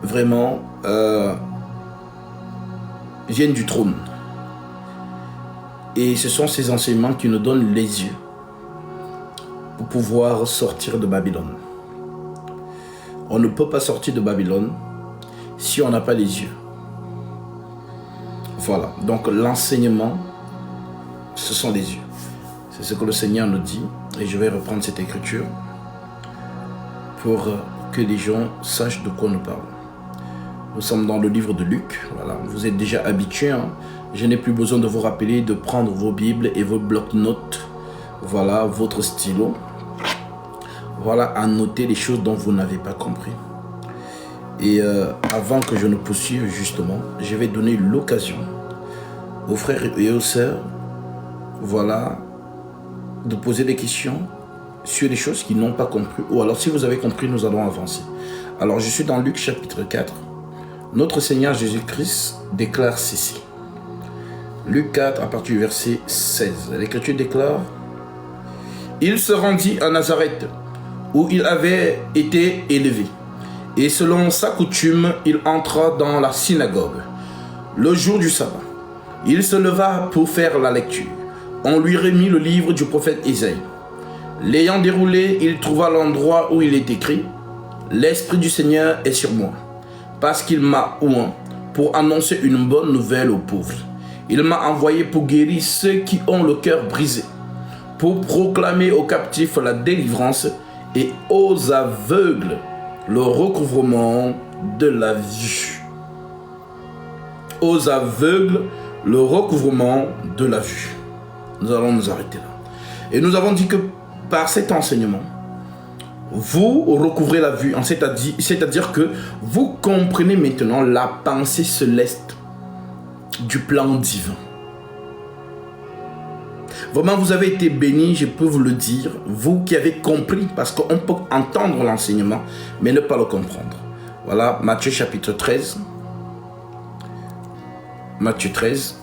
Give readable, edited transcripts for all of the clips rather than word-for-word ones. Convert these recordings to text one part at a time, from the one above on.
vraiment viennent du trône. Et ce sont ces enseignements qui nous donnent les yeux pour pouvoir sortir de Babylone. On ne peut pas sortir de Babylone si on n'a pas les yeux. Voilà, donc l'enseignement, ce sont les yeux. C'est ce que le Seigneur nous dit. Et je vais reprendre cette écriture pour que les gens sachent de quoi nous parlons. Nous sommes dans le livre de Luc. Voilà, vous êtes déjà habitués. Hein. Je n'ai plus besoin de vous rappeler de prendre vos Bibles et vos blocs-notes. Voilà, votre stylo. Voilà, à noter les choses dont vous n'avez pas compris. Et avant que je ne poursuive justement, je vais donner l'occasion aux frères et aux sœurs, voilà, de poser des questions sur des choses qu'ils n'ont pas compris. Ou alors si vous avez compris, nous allons avancer. Alors je suis dans Luc chapitre 4. Notre Seigneur Jésus-Christ déclare ceci. Luc 4 à partir du verset 16. L'Écriture déclare: il se rendit à Nazareth, où il avait été élevé. Et selon sa coutume, il entra dans la synagogue. Le jour du sabbat, il se leva pour faire la lecture. On lui remit le livre du prophète Isaïe. L'ayant déroulé, il trouva l'endroit où il est écrit: l'Esprit du Seigneur est sur moi, parce qu'il m'a oint pour annoncer une bonne nouvelle aux pauvres. Il m'a envoyé pour guérir ceux qui ont le cœur brisé, pour proclamer aux captifs la délivrance et aux aveugles le recouvrement de la vue. Aux aveugles le recouvrement de la vue. Nous allons nous arrêter là. Et nous avons dit que par cet enseignement, vous recouvrez la vue, c'est-à-dire que vous comprenez maintenant la pensée céleste du plan divin. Vraiment, vous avez été bénis, je peux vous le dire, vous qui avez compris, parce qu'on peut entendre l'enseignement, mais ne pas le comprendre. Voilà, Matthieu chapitre 13. Matthieu 13.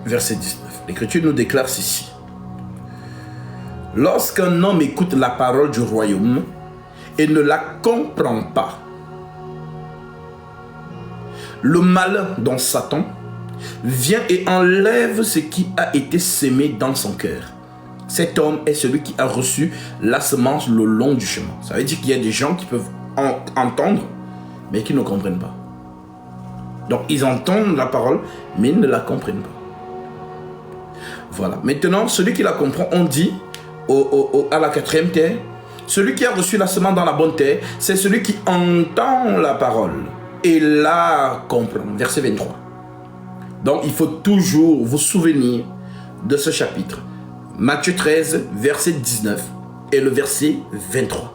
Verset 19. L'Écriture nous déclare ceci. Lorsqu'un homme écoute la parole du royaume et ne la comprend pas, le malin dont Satan vient et enlève ce qui a été semé dans son cœur. Cet homme est celui qui a reçu la semence le long du chemin. Ça veut dire qu'il y a des gens qui peuvent entendre, mais qui ne comprennent pas. Donc ils entendent la parole, mais ils ne la comprennent pas. Voilà. Maintenant, celui qui la comprend, on dit à la quatrième terre, celui qui a reçu la semence dans la bonne terre, c'est celui qui entend la parole et la comprend. Verset 23. Donc, il faut toujours vous souvenir de ce chapitre. Matthieu 13, verset 19 et le verset 23.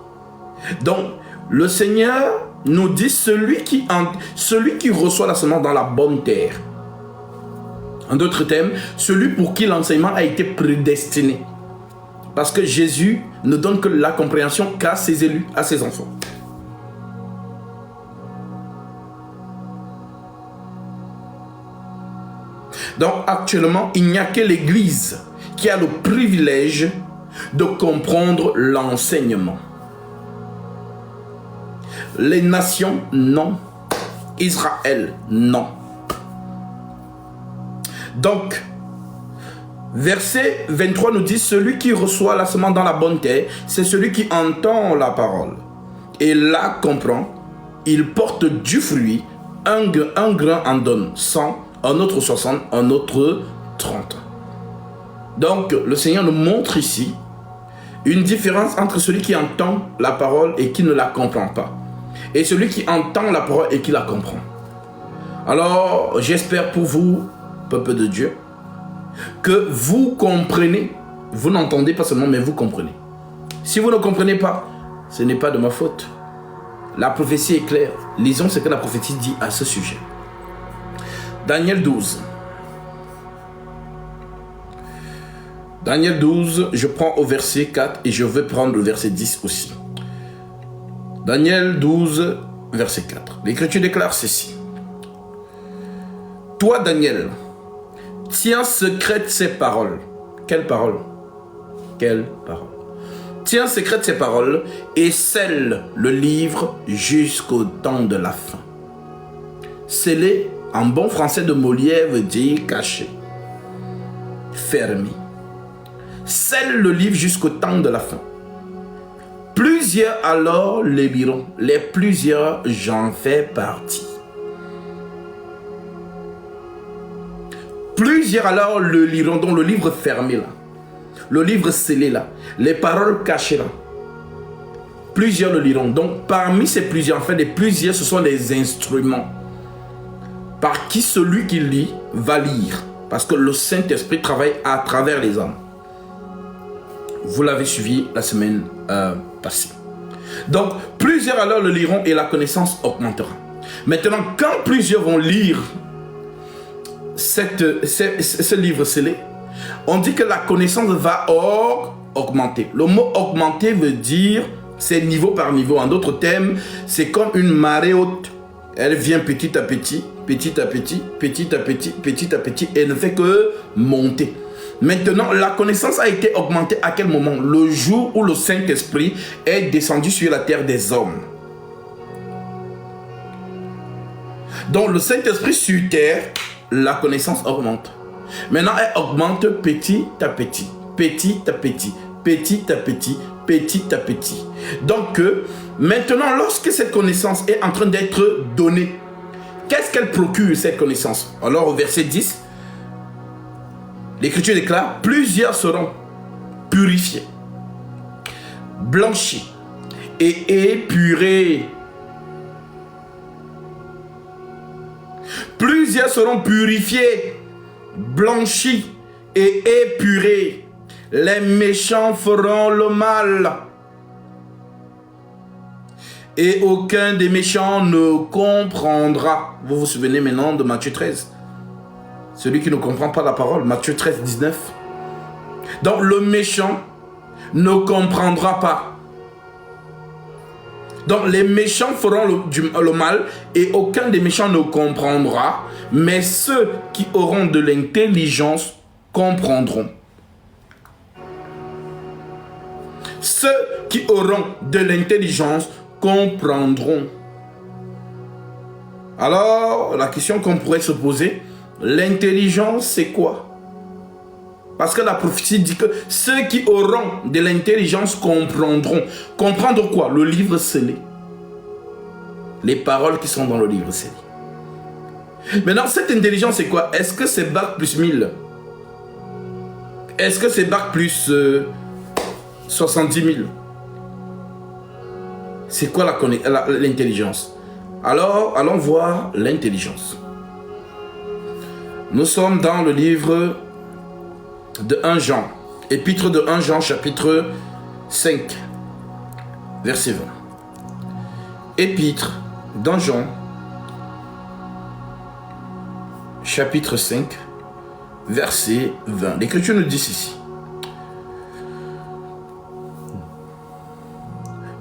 Donc, le Seigneur nous dit celui qui reçoit la semence dans la bonne terre. En d'autres termes, celui pour qui l'enseignement a été prédestiné. Parce que Jésus ne donne que la compréhension qu'à ses élus, à ses enfants. Donc actuellement, il n'y a que l'Église qui a le privilège de comprendre l'enseignement. Les nations, non. Israël, non. Donc, verset 23 nous dit, celui qui reçoit la semence dans la bonne terre, c'est celui qui entend la parole et la comprend. Il porte du fruit, un grain en donne 100, un autre 60, un autre 30. Donc, le Seigneur nous montre ici une différence entre celui qui entend la parole et qui ne la comprend pas, et celui qui entend la parole et qui la comprend. Alors, j'espère pour vous, peuple de Dieu, que vous comprenez. Vous n'entendez pas seulement, mais vous comprenez. Si vous ne comprenez pas, ce n'est pas de ma faute. La prophétie est claire. Lisons ce que la prophétie dit à ce sujet. Daniel 12. Daniel 12, je prends au verset 4 et je vais prendre le verset 10 aussi. Daniel 12, verset 4. L'Écriture déclare ceci. Toi, Daniel, tiens secrète ces paroles. Quelles paroles? Quelles paroles? Tiens secrète ces paroles et scelle le livre jusqu'au temps de la fin. Sceller, en bon français de Molière, veut dire caché, fermé. Scelle le livre jusqu'au temps de la fin. Plusieurs alors le liront. Les plusieurs, j'en fais partie. Plusieurs alors le liront, dont le livre fermé là. Le livre scellé là. Les paroles cachées là. Plusieurs le liront. Donc parmi ces plusieurs, en fait les plusieurs, ce sont des instruments par qui celui qui lit va lire. Parce que le Saint-Esprit travaille à travers les hommes. Vous l'avez suivi la semaine passée. Donc, plusieurs alors le liront et la connaissance augmentera. Maintenant, quand plusieurs vont lire ce livre scellé, on dit que la connaissance va augmenter. Le mot augmenter veut dire, c'est niveau par niveau. En d'autres termes, c'est comme une marée haute. Elle vient petit à petit, petit à petit, petit à petit, petit à petit, et ne fait que monter. Maintenant, la connaissance a été augmentée à quel moment? Le jour où le Saint-Esprit est descendu sur la terre des hommes. Donc, le Saint-Esprit sur terre, la connaissance augmente. Maintenant, elle augmente petit à petit, petit à petit, petit à petit, petit à petit. Donc, maintenant, lorsque cette connaissance est en train d'être donnée, qu'est-ce qu'elle procure, cette connaissance? Alors, au verset 10, l'Écriture déclare, plusieurs seront purifiés, blanchis et épurés. Plusieurs seront purifiés, blanchis et épurés. Les méchants feront le mal. Et aucun des méchants ne comprendra. Vous vous souvenez maintenant de Matthieu 13. Celui qui ne comprend pas la parole, Matthieu 13, 19. Donc le méchant ne comprendra pas. Donc les méchants feront le mal et aucun des méchants ne comprendra, mais ceux qui auront de l'intelligence comprendront. Ceux qui auront de l'intelligence comprendront. Alors, la question qu'on pourrait se poser, l'intelligence, c'est quoi? Parce que la prophétie dit que ceux qui auront de l'intelligence comprendront. Comprendre quoi? Le livre scellé. Les paroles qui sont dans le livre scellé. Maintenant, cette intelligence, c'est quoi? Est-ce que c'est bac plus 1000? Est-ce que c'est bac plus 70 000? C'est quoi l'intelligence? Alors, allons voir l'intelligence. Nous sommes dans le livre de 1 Jean, épître de 1 Jean, chapitre 5, verset 20. Épître d'1 Jean, chapitre 5, verset 20. L'Écriture nous dit ceci.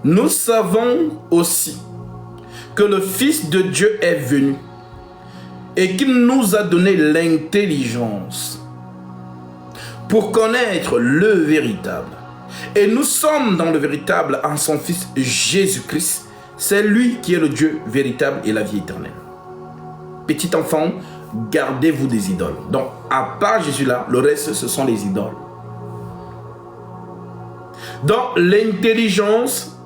Nous savons aussi que le Fils de Dieu est venu et qu'il nous a donné l'intelligence pour connaître le véritable. Et nous sommes dans le véritable en son Fils Jésus-Christ. C'est lui qui est le Dieu véritable et la vie éternelle. Petit enfant, gardez-vous des idoles. Donc, à part Jésus là, le reste, ce sont les idoles. Donc, l'intelligence,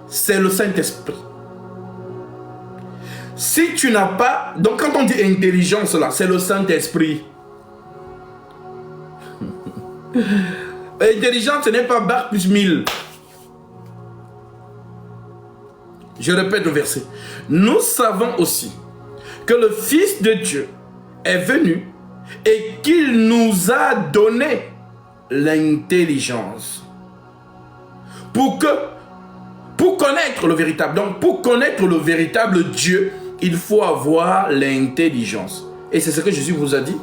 c'est le Saint-Esprit. Si tu n'as pas... Donc, quand on dit intelligence là, c'est le Saint-Esprit. Intelligence, ce n'est pas bac plus 1000. Je répète le verset. Nous savons aussi que le Fils de Dieu est venu et qu'il nous a donné l'intelligence pour connaître le véritable. Donc, pour connaître le véritable Dieu, il faut avoir l'intelligence. Et c'est ce que Jésus vous a dit.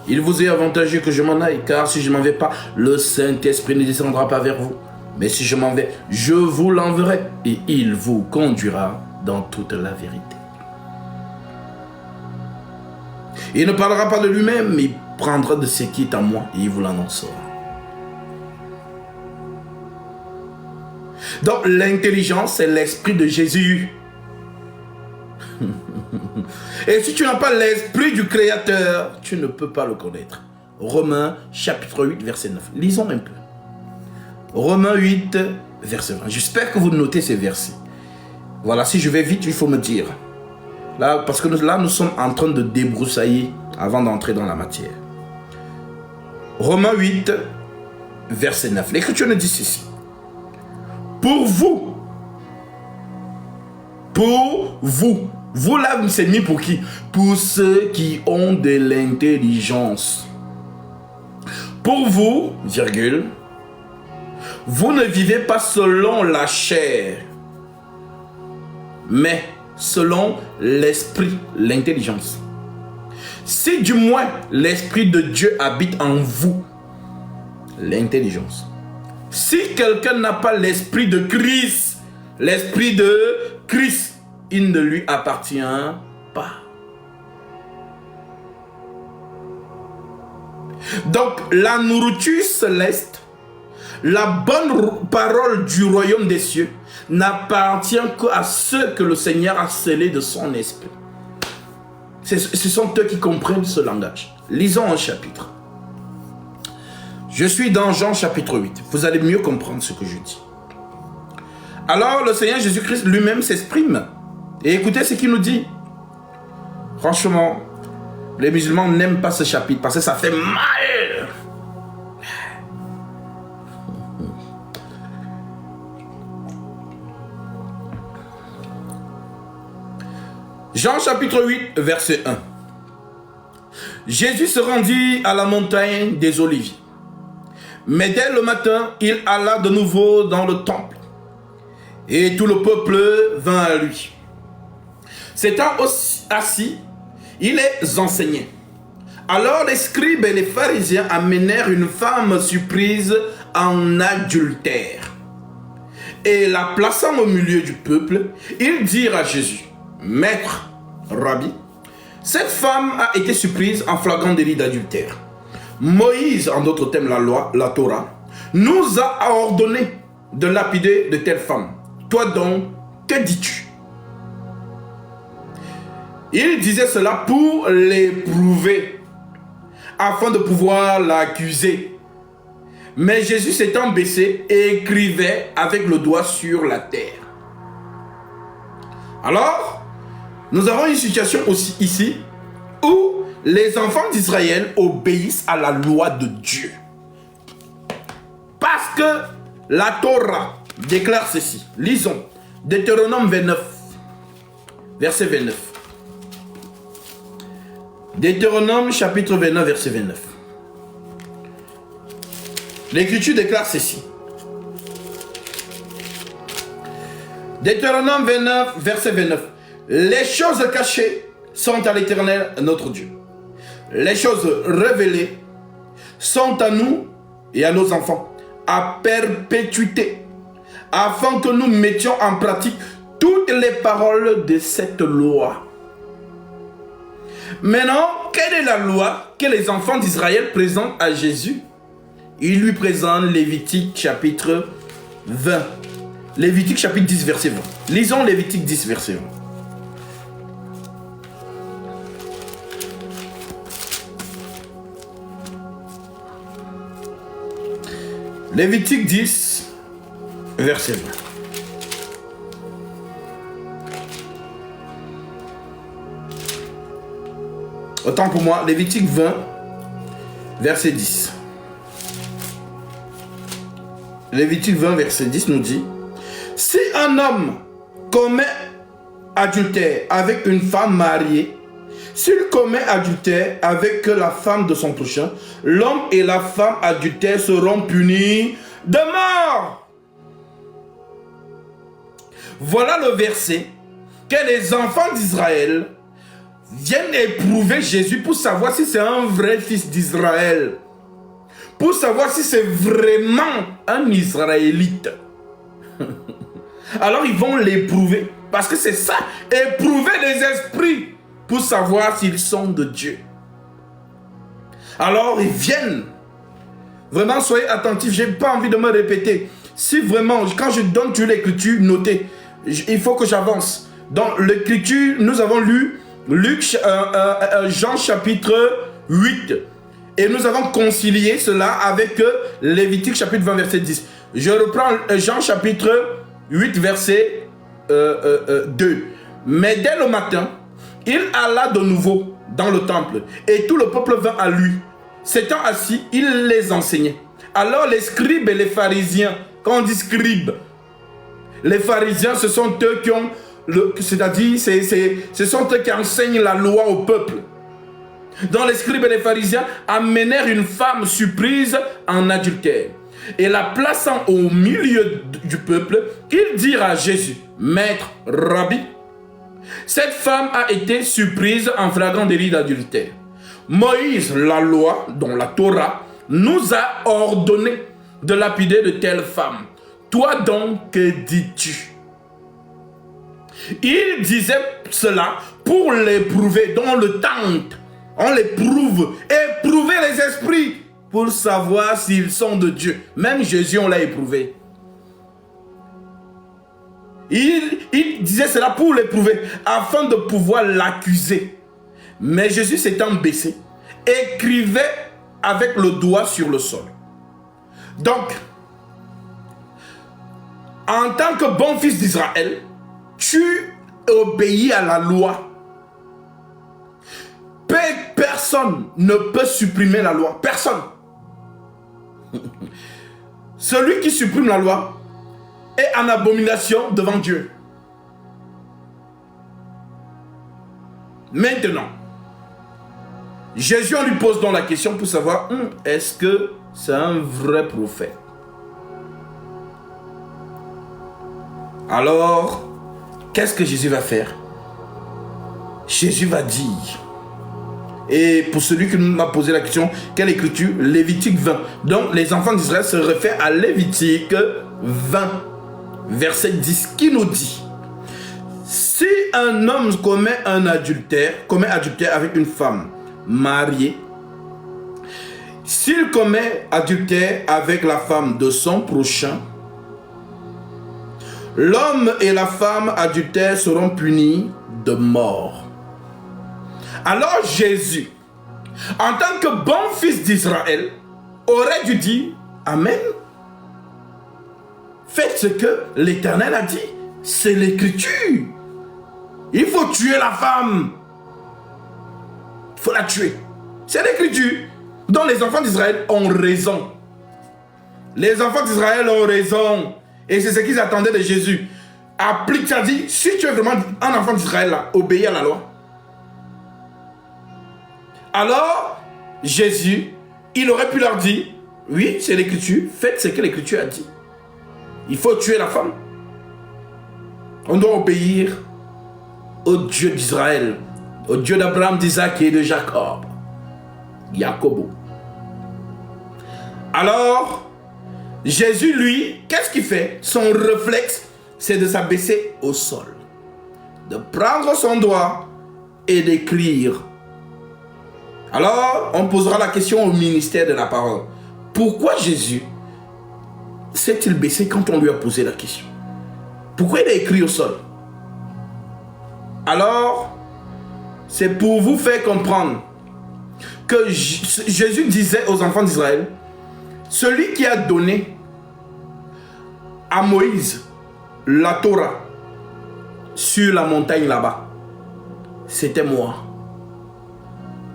Il vous est avantageux que je m'en aille, car si je ne m'en vais pas, le Saint-Esprit ne descendra pas vers vous. Mais si je m'en vais, je vous l'enverrai et il vous conduira dans toute la vérité. Il ne parlera pas de lui-même, mais il prendra de ce qui est en moi et il vous l'annoncera. Donc l'intelligence, c'est l'esprit de Jésus. Et si tu n'as pas l'esprit du Créateur, tu ne peux pas le connaître. Romains chapitre 8, verset 9. Lisons un peu. Romains 8, verset 20. J'espère que vous notez ces versets. Voilà, si je vais vite, il faut me dire. Là, parce que là, nous sommes en train de débroussailler avant d'entrer dans la matière. Romains 8, verset 9. L'Écriture nous dit ceci. Pour vous, vous là, c'est mis pour qui? Pour ceux qui ont de l'intelligence. Pour vous, virgule, vous ne vivez pas selon la chair, mais selon l'esprit, l'intelligence. Si du moins l'esprit de Dieu habite en vous, l'intelligence. Si quelqu'un n'a pas l'esprit de Christ, il ne lui appartient pas. Donc la nourriture céleste, la bonne parole du royaume des cieux n'appartient qu'à ceux que le Seigneur a scellés de son esprit. Ce sont eux qui comprennent ce langage. Lisons un chapitre. Je suis dans Jean chapitre 8. Vous allez mieux comprendre ce que je dis. Alors le Seigneur Jésus-Christ lui-même s'exprime. Et écoutez ce qu'il nous dit. Franchement, les musulmans n'aiment pas ce chapitre parce que ça fait mal. Jean chapitre 8, verset 1. Jésus se rendit à la montagne des Oliviers. Mais dès le matin, il alla de nouveau dans le temple. Et tout le peuple vint à lui. S'étant assis, il les enseignait. Alors les scribes et les pharisiens amenèrent une femme surprise en adultère. Et la plaçant au milieu du peuple, ils dirent à Jésus, Maître, Rabbi, cette femme a été surprise en flagrant délit d'adultère. Moïse, en d'autres termes la loi, la Torah, nous a ordonné de lapider de telles femmes. Toi donc, que dis-tu? Il disait cela pour l'éprouver, afin de pouvoir l'accuser. Mais Jésus s'étant baissé, écrivait avec le doigt sur la terre. Alors, nous avons une situation aussi ici, où les enfants d'Israël obéissent à la loi de Dieu. Parce que la Torah déclare ceci. Lisons. Deutéronome 29, verset 29. Deutéronome chapitre 29, verset 29. L'Écriture déclare ceci. Deutéronome 29, verset 29. Les choses cachées sont à l'Éternel notre Dieu. Les choses révélées sont à nous et à nos enfants, à perpétuité, afin que nous mettions en pratique toutes les paroles de cette loi. Maintenant, quelle est la loi que les enfants d'Israël présentent à Jésus? Ils lui présentent Lévitique chapitre 20. Lévitique chapitre 10, verset 20. Lisons Lévitique 10, verset 20. Lévitique 10, verset 20. Autant pour moi, Lévitique 20, verset 10. Lévitique 20, verset 10 nous dit, si un homme commet adultère avec une femme mariée, s'il commet adultère avec la femme de son prochain, l'homme et la femme adultère seront punis de mort. Voilà le verset que les enfants d'Israël viennent éprouver Jésus pour savoir si c'est un vrai fils d'Israël. Pour savoir si c'est vraiment un Israélite. Alors ils vont l'éprouver. Parce que c'est ça, éprouver les esprits pour savoir s'ils sont de Dieu. Alors ils viennent. Vraiment, soyez attentifs, je n'ai pas envie de me répéter. si vraiment, quand je donne toute l'écriture, notez, il faut que j'avance. Dans l'écriture, nous avons lu Jean chapitre 8. Et nous avons concilié cela avec Lévitique chapitre 20 verset 10. Je reprends Jean chapitre 8 verset 2. Mais dès le matin, il alla de nouveau dans le temple et tout le peuple vint à lui. S'étant assis, il les enseignait. Alors les scribes et les pharisiens, quand on dit scribes, les pharisiens, ce sont eux qui ont, c'est-à-dire, ce sont eux qui enseignent la loi au peuple. Donc les scribes et les pharisiens amenèrent une femme surprise en adultère. Et la plaçant au milieu du peuple, ils dirent à Jésus, Maître, Rabbi, cette femme a été surprise en flagrant délit d'adultère. Moïse, la loi, dont la Torah, nous a ordonné de lapider de telles femmes. Toi donc, que dis-tu? Il disait cela pour l'éprouver, dont le tente. On les prouve, éprouver les esprits pour savoir s'ils sont de Dieu. Même Jésus, on l'a éprouvé. Il disait cela pour l'éprouver, afin de pouvoir l'accuser. Mais Jésus s'étant baissé, écrivait avec le doigt sur le sol. Donc, en tant que bon fils d'Israël, tu obéis à la loi. Personne ne peut supprimer la loi. Personne. Celui qui supprime la loi est en abomination devant Dieu. Maintenant, Jésus, on lui pose donc la question pour savoir est-ce que c'est un vrai prophète? Alors, qu'est-ce que Jésus va faire? Jésus va dire, et pour celui qui m'a posé la question, quelle écriture? Lévitique 20. Donc, les enfants d'Israël se réfèrent à Lévitique 20, verset 10, qui nous dit, si un homme commet adultère avec une femme mariée, s'il commet adultère avec la femme de son prochain, l'homme et la femme adultères seront punis de mort. Alors Jésus, en tant que bon fils d'Israël, aurait dû dire Amen. Faites ce que l'Éternel a dit. C'est l'écriture. Il faut tuer la femme. Il faut la tuer. C'est l'écriture. Donc les enfants d'Israël ont raison. Les enfants d'Israël ont raison. Et c'est ce qu'ils attendaient de Jésus. Applique, ça dit, si tu es vraiment un enfant d'Israël, obéis à la loi. Alors, Jésus, il aurait pu leur dire, oui, c'est l'écriture, faites ce que l'écriture a dit. Il faut tuer la femme. On doit obéir au Dieu d'Israël, au Dieu d'Abraham, d'Isaac et de Jacob. Jacobo. Alors, Jésus, lui, qu'est-ce qu'il fait? Son réflexe, c'est de s'abaisser au sol, de prendre son doigt et d'écrire. Alors, on posera la question au ministère de la parole. Pourquoi Jésus s'est-il baissé quand on lui a posé la question? Pourquoi il a écrit au sol? Alors, c'est pour vous faire comprendre que Jésus disait aux enfants d'Israël, celui qui a donné à Moïse la Torah sur la montagne là-bas, c'était moi.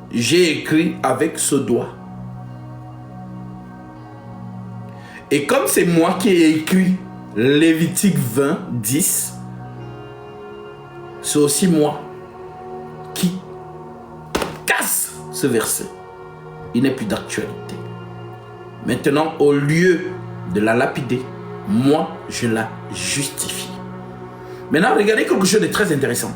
J'ai écrit avec ce doigt. Et comme c'est moi qui ai écrit Lévitique 20, 10, c'est aussi moi qui casse ce verset. Il n'est plus d'actualité. Maintenant, au lieu de la lapider, moi, je la justifie. Maintenant, regardez quelque chose de très intéressant.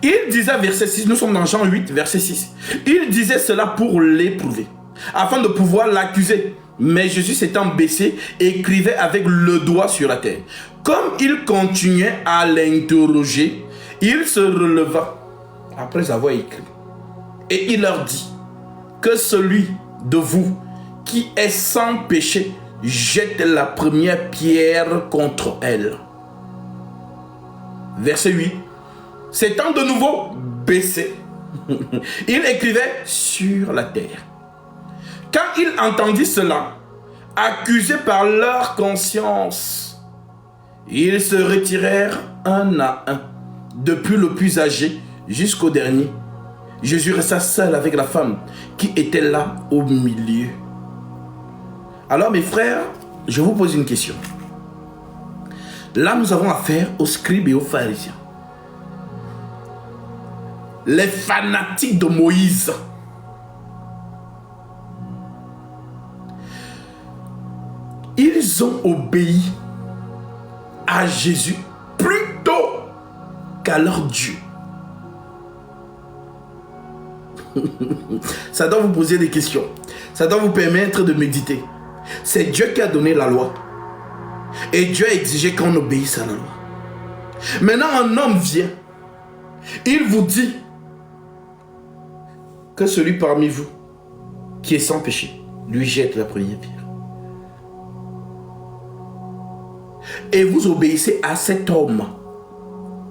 Il disait, verset 6, nous sommes dans Jean 8, verset 6. Il disait cela pour l'éprouver, afin de pouvoir l'accuser. Mais Jésus s'étant baissé, écrivait avec le doigt sur la terre. Comme il continuait à l'interroger, il se releva après avoir écrit. Et il leur dit que celui de vous qui est sans péché jette la première pierre contre elle. Verset 8. S'étant de nouveau baissé, il écrivait sur la terre. Quand il entendit cela, accusés par leur conscience, ils se retirèrent un à un, depuis le plus âgé jusqu'au dernier. Jésus resta seul avec la femme qui était là au milieu. Alors mes frères, je vous pose une question. Là, nous avons affaire aux scribes et aux pharisiens. Les fanatiques de Moïse. Ils ont obéi à Jésus plutôt qu'à leur Dieu. Ça doit vous poser des questions. Ça doit vous permettre de méditer. C'est Dieu qui a donné la loi. Et Dieu a exigé qu'on obéisse à la loi. Maintenant, un homme vient. Il vous dit que celui parmi vous qui est sans péché lui jette la première pierre. Et vous obéissez à cet homme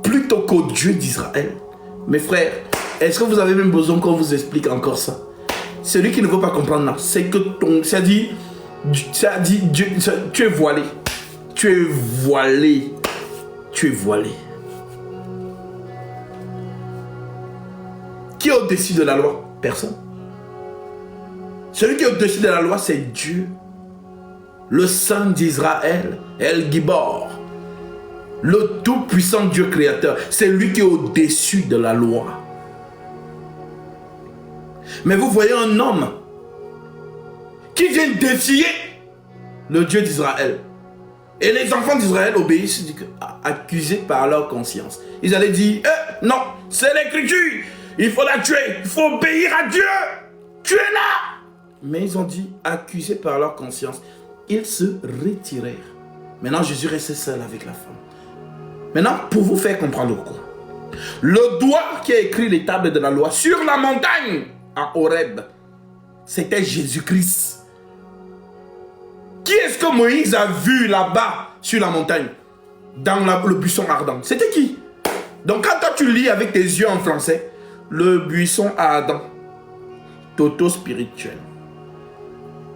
plutôt qu'au Dieu d'Israël. Mes frères, est-ce que vous avez même besoin qu'on vous explique encore ça? Celui qui ne veut pas comprendre, c'est que ça dit Dieu, tu es voilé. Tu es voilé. Tu es voilé. Qui est au-dessus de la loi? Personne. Celui qui est au-dessus de la loi, c'est Dieu. Le Saint d'Israël, El Gibor. Le tout-puissant Dieu créateur. C'est lui qui est au-dessus de la loi. Mais vous voyez un homme qui vient défier le Dieu d'Israël. Et les enfants d'Israël obéissent, accusés par leur conscience. Ils allaient dire, non, c'est l'écriture. Il faut la tuer. Il faut obéir à Dieu. Tuez-la. Mais ils ont dit, accusés par leur conscience. Ils se retirèrent. Maintenant, Jésus restait seul avec la femme. Maintenant, pour vous faire comprendre quoi, le doigt qui a écrit les tables de la loi sur la montagne à Horeb, c'était Jésus-Christ. Qui est-ce que Moïse a vu là-bas sur la montagne, dans le buisson ardent? C'était qui? Donc quand toi tu lis avec tes yeux en français, le buisson ardent, toto spirituel,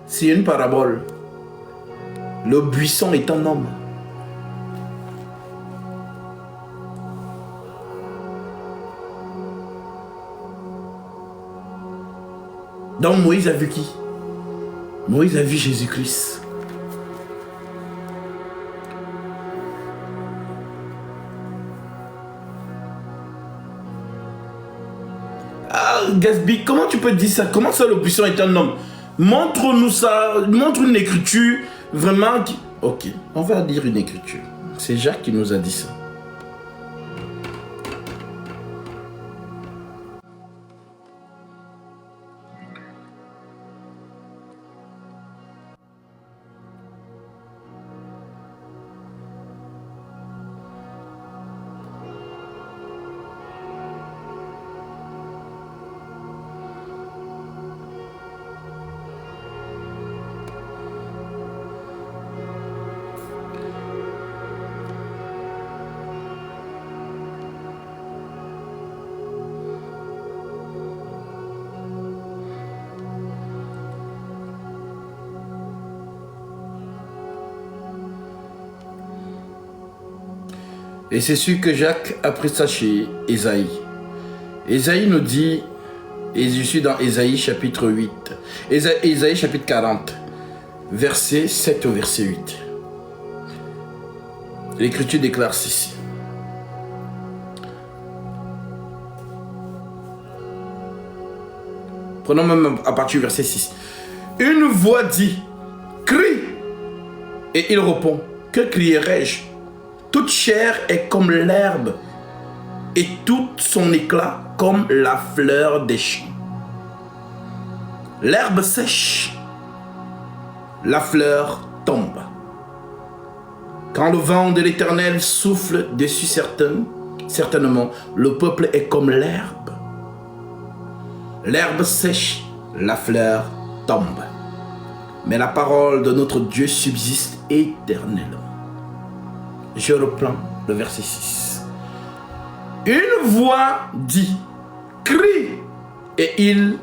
c'est une parabole. Le buisson est un homme. Donc Moïse a vu qui? Moïse a vu Jésus-Christ. Ah, Gatsby, comment tu peux dire ça? Comment ça le buisson est un homme? Montre-nous ça, montre une écriture vraiment qui... Ok, on va dire une écriture. C'est Jacques qui nous a dit ça. Et c'est sûr que Jacques a pris ça chez Ésaïe. Ésaïe nous dit, et je suis dans Ésaïe chapitre 8, Ésaïe chapitre 40, verset 7 au verset 8. L'Écriture déclare ceci. Prenons même à partir du verset 6. Une voix dit, crie. Et il répond, que crierai-je? Toute chair est comme l'herbe, et tout son éclat comme la fleur des champs. L'herbe sèche, la fleur tombe. Quand le vent de l'Éternel souffle dessus certainement, le peuple est comme l'herbe. L'herbe sèche, la fleur tombe. mais la parole de notre Dieu subsiste éternellement. Je reprends le verset 6. Une voix dit, crie, et il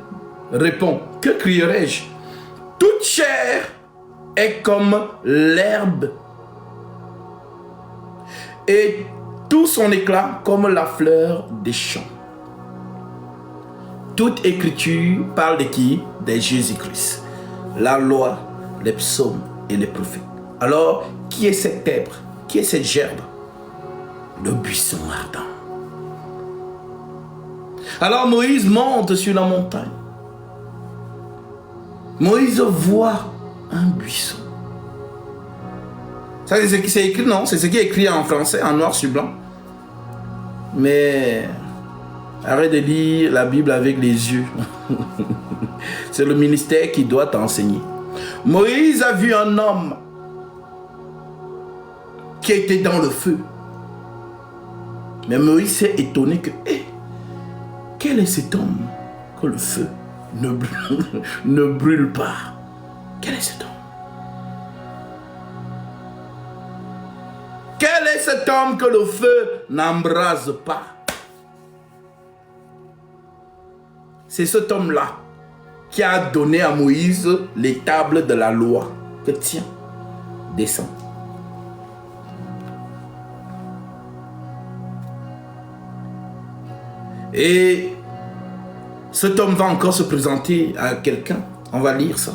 répond, que crierai-je? Toute chair est comme l'herbe, et tout son éclat comme la fleur des champs. Toute écriture parle de qui? De Jésus-Christ. La loi, les psaumes et les prophètes. Alors, qui est cet herbe? Qui est cette gerbe? Le buisson ardent. Alors Moïse monte sur la montagne. Moïse voit un buisson. Ça, c'est ce qui est écrit, non? C'est ce qui est écrit en français, en noir sur blanc. Mais arrête de lire la Bible avec les yeux. C'est le ministère qui doit t'enseigner. Moïse a vu un homme qui était dans le feu. Mais Moïse s'est étonné que, quel est cet homme que le feu ne brûle pas? Quel est cet homme? Quel est cet homme que le feu n'embrase pas? C'est cet homme-là qui a donné à Moïse les tables de la loi. Que tiens, descends. Et cet homme va encore se présenter à quelqu'un. On va lire ça.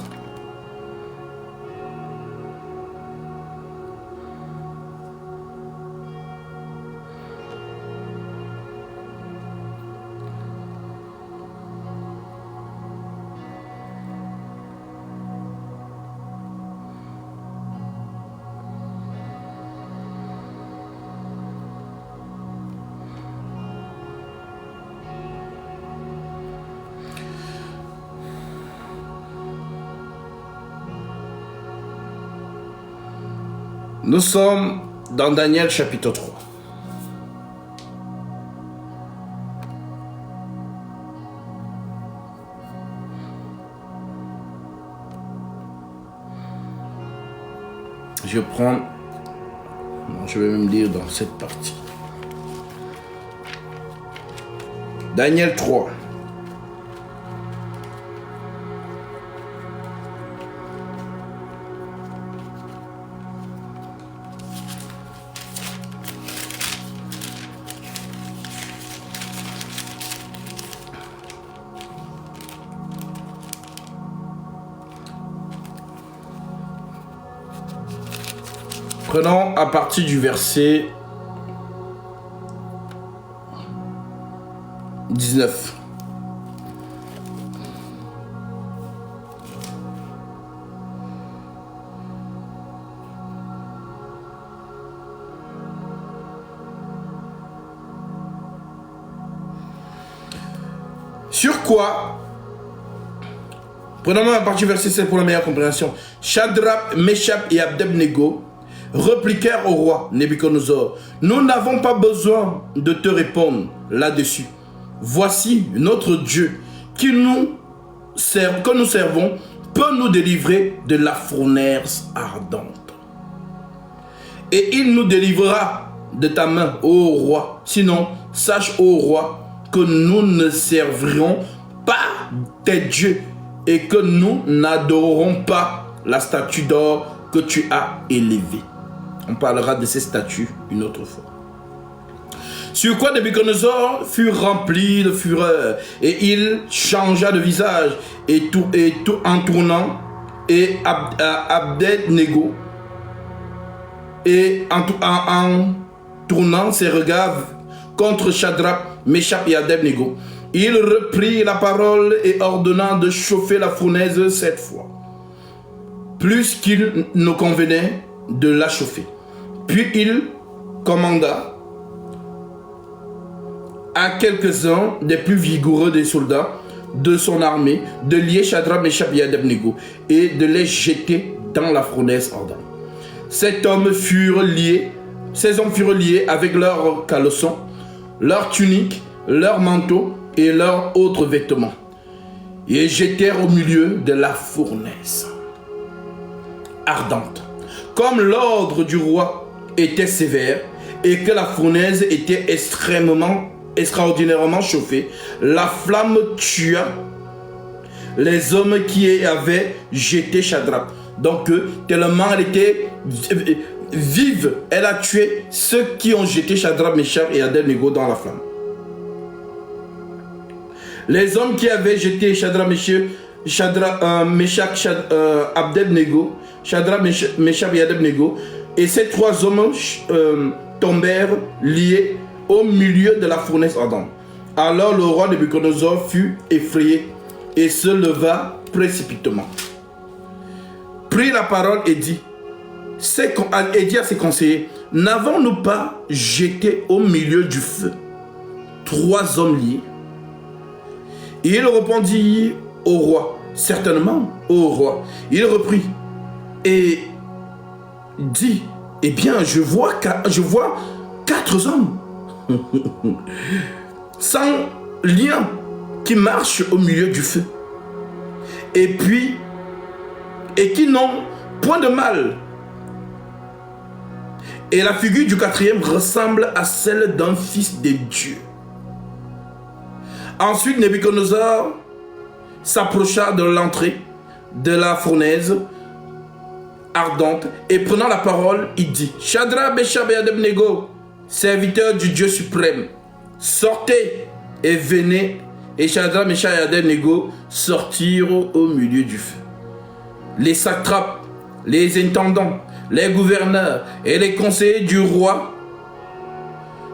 Nous sommes dans Daniel chapitre 3. Je prends... Je vais même lire dans cette partie. Daniel 3. Prenons à partir du verset 19. Sur quoi? Prenons à partir du verset 7 pour la meilleure compréhension. Shadrach, Meshach et Abednego répliquèrent au roi Nebuchadnezzar, nous n'avons pas besoin de te répondre là-dessus. Voici notre Dieu que nous servons peut nous délivrer de la fournaise ardente. Et il nous délivrera de ta main, ô roi. Sinon, sache, ô roi, que nous ne servirons pas tes dieux et que nous n'adorerons pas la statue d'or que tu as élevée. On parlera de ces statues une autre fois. Sur quoi Nebuchadnezzar fut rempli de fureur, et il changea de visage, et tout en tournant, et Abednego, et en tournant ses regards contre Shadrach, Meshach et Abednego, il reprit la parole et ordonna de chauffer la fournaise 7 fois, plus qu'il ne convenait de la chauffer. Puis il commanda à quelques-uns des plus vigoureux des soldats de son armée de lier Shadrach, Meshach et Abednego et de les jeter dans la fournaise ardente. Ces hommes furent liés avec leurs caleçons, leurs tuniques, leurs manteaux et leurs autres vêtements, et jetèrent au milieu de la fournaise. ardente. Comme l'ordre du roi était sévère et que la fournaise était extraordinairement chauffée, la flamme tua les hommes qui avaient jeté Shadrach. Donc, tellement elle était vive, elle a tué ceux qui ont jeté Shadrach, Meshach et Abednego dans la flamme. Les hommes qui avaient jeté Shadrach, Meshach, Abednego, Shadrach, Meshach et Abednego, et ces trois hommes tombèrent liés au milieu de la fournaise ardente. Alors le roi Nabuchodonosor fut effrayé et se leva précipitamment, prit la parole et dit à ses conseillers: n'avons-nous pas jeté au milieu du feu trois hommes liés? Et il répondit au roi: certainement, ô roi. Il reprit et dit: eh bien, je vois 4 hommes sans lien qui marchent au milieu du feu, et qui n'ont point de mal. Et la figure du quatrième ressemble à celle d'un fils de Dieu. Ensuite, Nabuchodonosor s'approcha de l'entrée de la fournaise ardente et prenant la parole, il dit: Shadrach, Meshach et Abednego, serviteurs du Dieu suprême, sortez et venez. Et Shadrach, Meshach et Abednego sortirent au milieu du feu. Les satrapes, les intendants, les gouverneurs et les conseillers du roi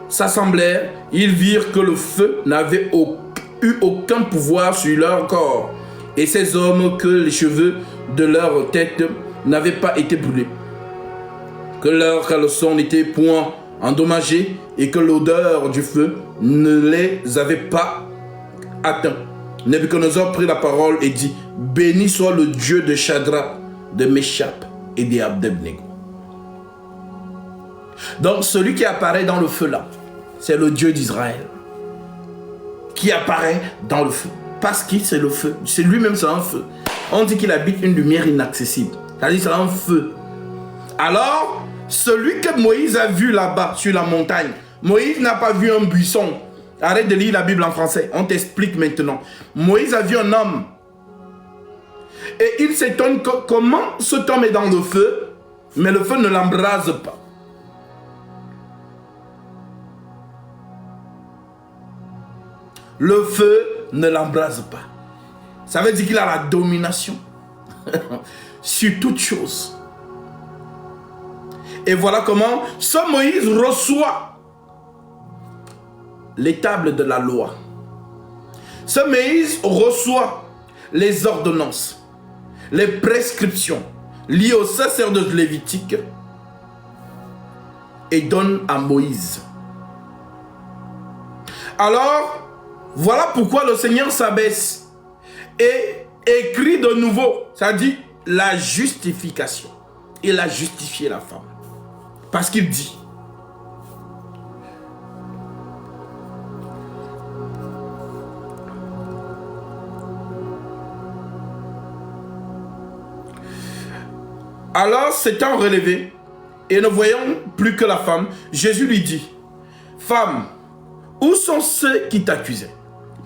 s'assemblèrent. Ils virent que le feu n'avait eu aucun pouvoir sur leur corps, et ces hommes, que les cheveux de leur tête n'avaient pas été brûlés, que leurs caleçons n'étaient point endommagés, et que l'odeur du feu ne les avait pas atteints. Nabuchodonosor prit la parole et dit: béni soit le Dieu de Shadrach, de Meshach et d'Abednego. Donc celui qui apparaît dans le feu là, c'est le Dieu d'Israël qui apparaît dans le feu. Parce que c'est le feu. C'est lui-même, c'est un feu. On dit qu'il habite une lumière inaccessible. C'est-à-dire c'est un feu. Alors, celui que Moïse a vu là-bas sur la montagne, Moïse n'a pas vu un buisson. Arrête de lire la Bible en français. On t'explique maintenant. Moïse a vu un homme. Et il s'étonne comment cet homme est dans le feu, mais le feu ne l'embrase pas. Le feu ne l'embrase pas. Ça veut dire qu'il a la domination sur toute chose. Et voilà comment ce Moïse reçoit les tables de la loi. Ce Moïse reçoit les ordonnances, les prescriptions liées au sacerdoce lévitique et donne à Moïse. Alors, voilà pourquoi le Seigneur s'abaisse et écrit de nouveau, c'est-à-dire la justification. Il a justifié la femme. Parce qu'il dit: alors s'étant relevé et ne voyant plus que la femme, Jésus lui dit: femme, où sont ceux qui t'accusaient?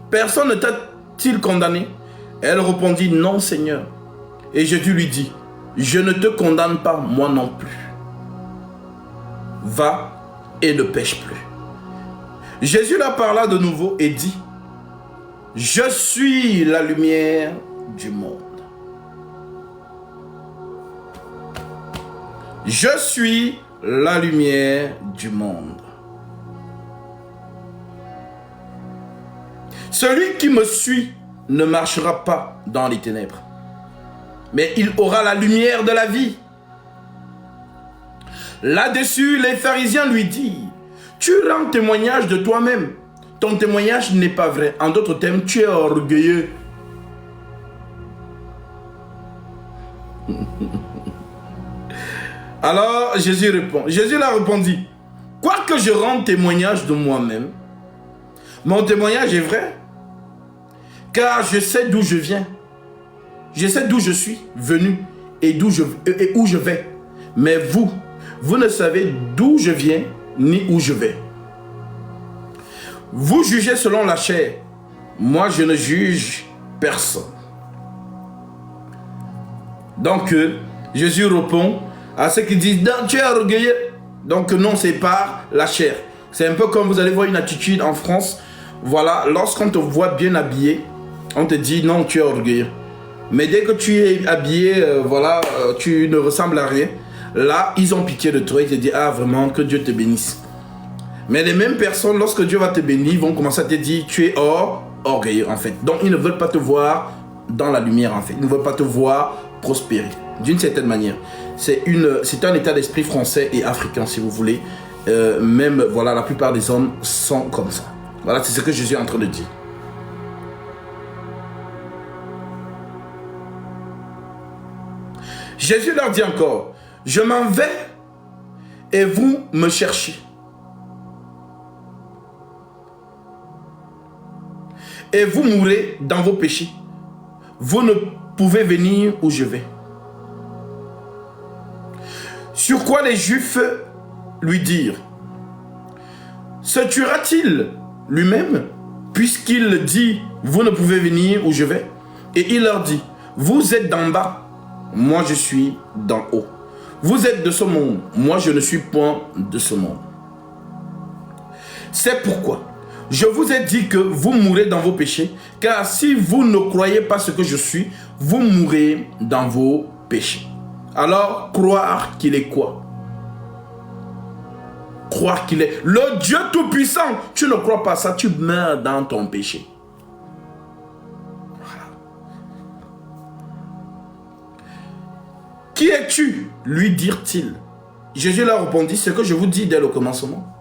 Personne ne t'a-t-il condamné? Elle répondit: non, Seigneur. Et Jésus lui dit: je ne te condamne pas, moi non plus. Va et ne pêche plus. Jésus la parla de nouveau et dit: je suis la lumière du monde. Je suis la lumière du monde. Celui qui me suit ne marchera pas dans les ténèbres, mais il aura la lumière de la vie. Là-dessus, les pharisiens lui disent: tu rends témoignage de toi-même. Ton témoignage n'est pas vrai. En d'autres termes, tu es orgueilleux. Alors Jésus répond. Jésus leur répondit: quoique je rende témoignage de moi-même, mon témoignage est vrai, car je sais d'où je viens. Je sais d'où je suis venu et où je vais. Mais vous, vous ne savez d'où je viens ni où je vais. Vous jugez selon la chair. Moi, je ne juge personne. Donc, Jésus répond à ceux qui disent « Tu es orgueilleux ». Donc, non, c'est par la chair. C'est un peu comme vous allez voir une attitude en France. Voilà, lorsqu'on te voit bien habillé, on te dit « Non, tu es orgueilleux ». Mais dès que tu es habillé, voilà, tu ne ressembles à rien. Là, ils ont pitié de toi. Ils te disent « Ah, vraiment, que Dieu te bénisse ». Mais les mêmes personnes, lorsque Dieu va te bénir, vont commencer à te dire « Tu es orgueilleux » en fait. Donc, ils ne veulent pas te voir dans la lumière en fait. Ils ne veulent pas te voir prospérer. D'une certaine manière. C'est un état d'esprit français et africain, si vous voulez. Même, voilà, la plupart des hommes sont comme ça. Voilà, c'est ce que Jésus est en train de dire. Jésus leur dit encore, je m'en vais et vous me cherchez. Et vous mourrez dans vos péchés. Vous ne pouvez venir où je vais. Sur quoi les Juifs lui dirent, se tuera-t-il lui-même, puisqu'il dit, vous ne pouvez venir où je vais? Et il leur dit, vous êtes d'en bas, moi je suis d'en haut. Vous êtes de ce monde, moi je ne suis point de ce monde. C'est pourquoi je vous ai dit que vous mourrez dans vos péchés, car si vous ne croyez pas ce que je suis, vous mourrez dans vos péchés. Alors, croire qu'il est quoi? Croire qu'il est le Dieu Tout-Puissant. Tu ne crois pas ça, tu meurs dans ton péché. Voilà. Qui es-tu? Lui dirent-ils. Jésus leur répondit, ce que je vous dis dès le commencement.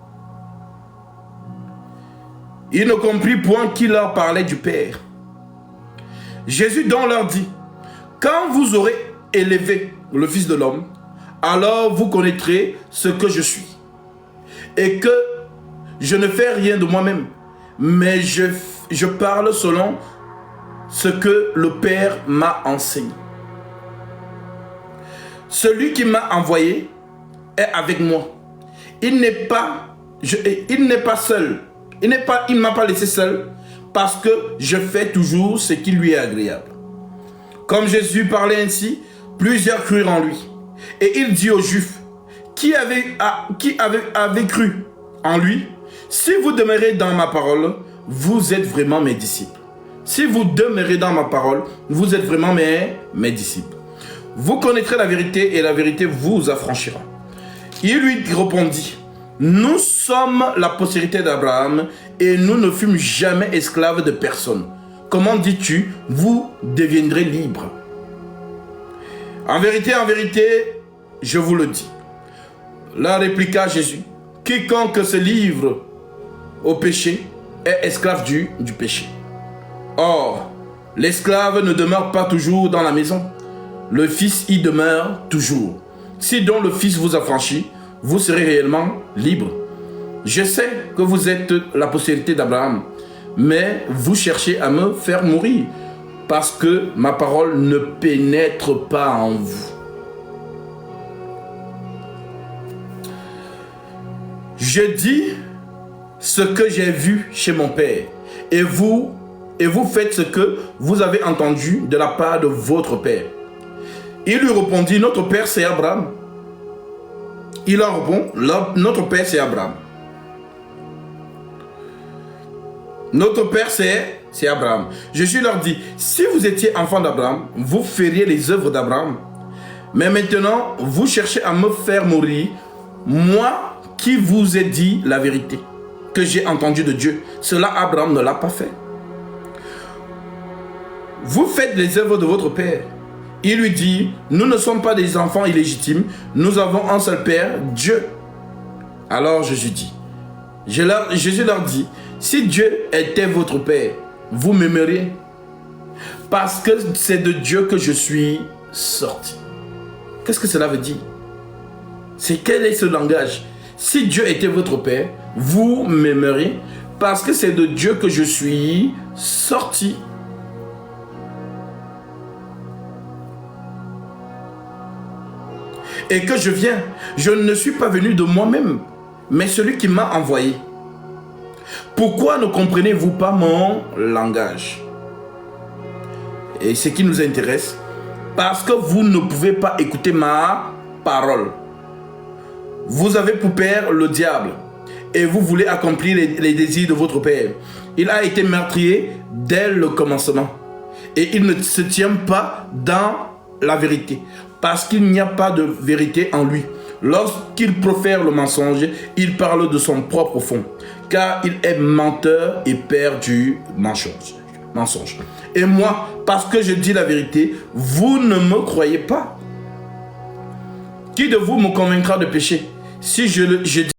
Il ne comprit point qu'il leur parlait du Père. Jésus donc leur dit, quand vous aurez élevé le Fils de l'homme, alors vous connaîtrez ce que je suis. Et que je ne fais rien de moi-même, mais je parle selon ce que le Père m'a enseigné. Celui qui m'a envoyé est avec moi. Il n'est pas seul. Il ne m'a pas laissé seul parce que je fais toujours ce qui lui est agréable. Comme Jésus parlait ainsi, plusieurs crurent en lui. Et il dit aux Juifs, qui avait cru en lui, si vous demeurez dans ma parole, vous êtes vraiment mes disciples. Si vous demeurez dans ma parole, vous êtes vraiment mes disciples. Vous connaîtrez la vérité et la vérité vous affranchira. Il lui répondit, nous sommes la postérité d'Abraham et nous ne fûmes jamais esclaves de personne. Comment dis-tu, vous deviendrez libres? En vérité, je vous le dis. Là répliqua Jésus, quiconque se livre au péché est esclave du péché. Or, l'esclave ne demeure pas toujours dans la maison. Le Fils y demeure toujours. Si donc le Fils vous affranchit, vous serez réellement libre. Je sais que vous êtes la postérité d'Abraham, mais vous cherchez à me faire mourir, parce que ma parole ne pénètre pas en vous. Je dis ce que j'ai vu chez mon Père, et vous faites ce que vous avez entendu de la part de votre Père. Il lui répondit, notre Père c'est Abraham. Il leur répond, notre Père c'est Abraham. Notre Père c'est Abraham. Jésus leur dit, si vous étiez enfant d'Abraham, vous feriez les œuvres d'Abraham. Mais maintenant, vous cherchez à me faire mourir, moi qui vous ai dit la vérité, que j'ai entendu de Dieu. Cela, Abraham ne l'a pas fait. Vous faites les œuvres de votre Père. Il lui dit, nous ne sommes pas des enfants illégitimes, nous avons un seul Père, Dieu. Alors Jésus leur dit, si Dieu était votre Père, vous m'aimeriez, parce que c'est de Dieu que je suis sorti. Qu'est-ce que cela veut dire? Quel est ce langage? Si Dieu était votre Père, vous m'aimeriez, parce que c'est de Dieu que je suis sorti. et que je viens. Je ne suis pas venu de moi-même, mais celui qui m'a envoyé. Pourquoi ne comprenez-vous pas mon langage? Et ce qui nous intéresse, parce que vous ne pouvez pas écouter ma parole. Vous avez pour père le diable et vous voulez accomplir les désirs de votre père. Il a été meurtrier dès le commencement et il ne se tient pas dans la vérité parce qu'il n'y a pas de vérité en lui. Lorsqu'il profère le mensonge, il parle de son propre fond, car il est menteur et père du mensonge. Et moi, parce que je dis la vérité, vous ne me croyez pas. Qui de vous me convaincra de péché? Si je dis